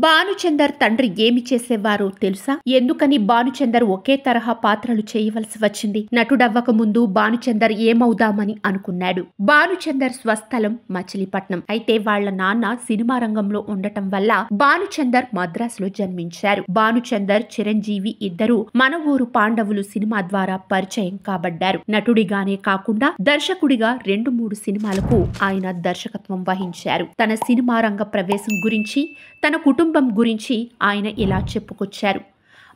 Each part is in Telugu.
భానుచందర్ తండ్రి ఏమి చేసేవారో తెలుసా? ఎందుకని భానుచందర్ ఒకే తరహా పాత్రలు చేయవలసి వచ్చింది? నటుడవ్వక ముందు భానుచందర్ ఏమవుదామని అనుకున్నాడు. భానుచందర్ స్వస్థలం మచిలీపట్నం. అయితే వాళ్ల నాన్న సినిమా రంగంలో ఉండటం వల్ల భానుచందర్ మద్రాసులో జన్మించారు. భానుచందర్, చిరంజీవి ఇద్దరు మన ఊరు పాండవులు సినిమా ద్వారా పరిచయం కాబడ్డారు. నటుడిగానే కాకుండా దర్శకుడిగా 2-3 సినిమాలకు ఆయన దర్శకత్వం వహించారు. తన సినిమా రంగ ప్రవేశం గురించి, తన కుటుంబం గురించి ఆయన ఇలా చెప్పుకొచ్చారు.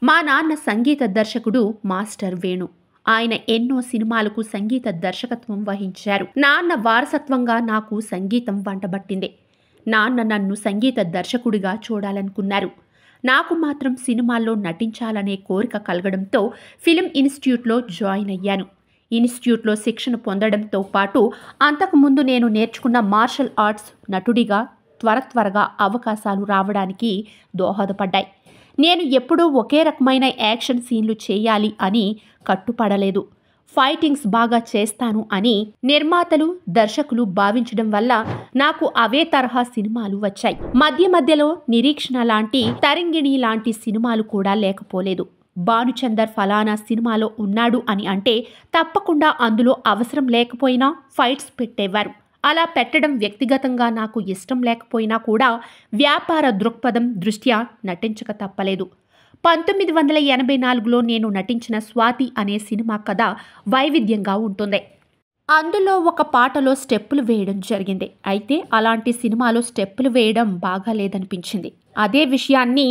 మా నాన్న సంగీత దర్శకుడు మాస్టర్ వేణు. ఆయన ఎన్నో సినిమాలకు సంగీత దర్శకత్వం వహించారు. నాన్న వారసత్వంగా నాకు సంగీతం వంటబట్టింది. నాన్న నన్ను సంగీత దర్శకుడిగా చూడాలనుకున్నారు. నాకు మాత్రం సినిమాల్లో నటించాలనే కోరిక కలగడంతో ఫిల్మ్ ఇన్స్టిట్యూట్లో జాయిన్ అయ్యాను. ఇన్స్టిట్యూట్లో శిక్షణ పొందడంతో పాటు అంతకుముందు నేను నేర్చుకున్న మార్షల్ ఆర్ట్స్ నటుడిగా త్వరగా అవకాశాలు రావడానికి దోహదపడ్డాయి. నేను ఎప్పుడూ ఒకే రకమైన యాక్షన్ సీన్లు చేయాలి అని కట్టుపడలేదు. ఫైటింగ్స్ బాగా చేస్తాను అని నిర్మాతలు, దర్శకులు భావించడం వల్ల నాకు అవే తరహా సినిమాలు వచ్చాయి. మధ్యలో నిరీక్షణ లాంటి, తరంగిణి లాంటి సినిమాలు కూడా లేకపోలేదు. భానుచందర్ ఫలానా సినిమాలో ఉన్నాడు అని అంటే తప్పకుండా అందులో అవసరం లేకపోయినా ఫైట్స్ పెట్టేవారు. అలా పెట్టడం వ్యక్తిగతంగా నాకు ఇష్టం లేకపోయినా కూడా వ్యాపార దృక్పథం దృష్ట్యా నటించక తప్పలేదు. 1984లో నేను నటించిన స్వాతి అనే సినిమా కథ వైవిధ్యంగా ఉంటుంది. అందులో ఒక పాటలో స్టెప్పులు వేయడం జరిగింది. అయితే అలాంటి సినిమాలో స్టెప్పులు వేయడం బాగాలేదనిపించింది. అదే విషయాన్ని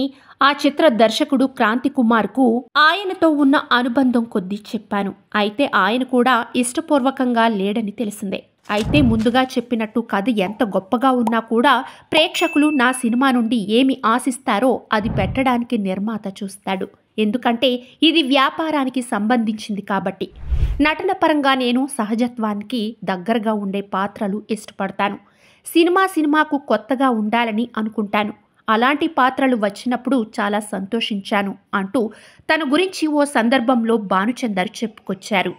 ఆ చిత్ర దర్శకుడు క్రాంతి కుమార్కు ఆయనతో ఉన్న అనుబంధం కొద్దీ చెప్పాను. అయితే ఆయన కూడా ఇష్టపూర్వకంగా లేడని తెలిసిందే. అయితే ముందుగా చెప్పినట్టు కథ ఎంత గొప్పగా ఉన్నా కూడా ప్రేక్షకులు నా సినిమా నుండి ఏమి ఆశిస్తారో అది పెట్టడానికి నిర్మాత చూస్తాడు. ఎందుకంటే ఇది వ్యాపారానికి సంబంధించింది కాబట్టి. నటన పరంగా నేను సహజత్వానికి దగ్గరగా ఉండే పాత్రలు ఇష్టపడతాను. సినిమాకు కొత్తగా ఉండాలని అనుకుంటాను. అలాంటి పాత్రలు వచ్చినప్పుడు చాలా సంతోషించాను అంటూ తన గురించి ఓ సందర్భంలో భానుచందర్ చెప్పుకొచ్చారు.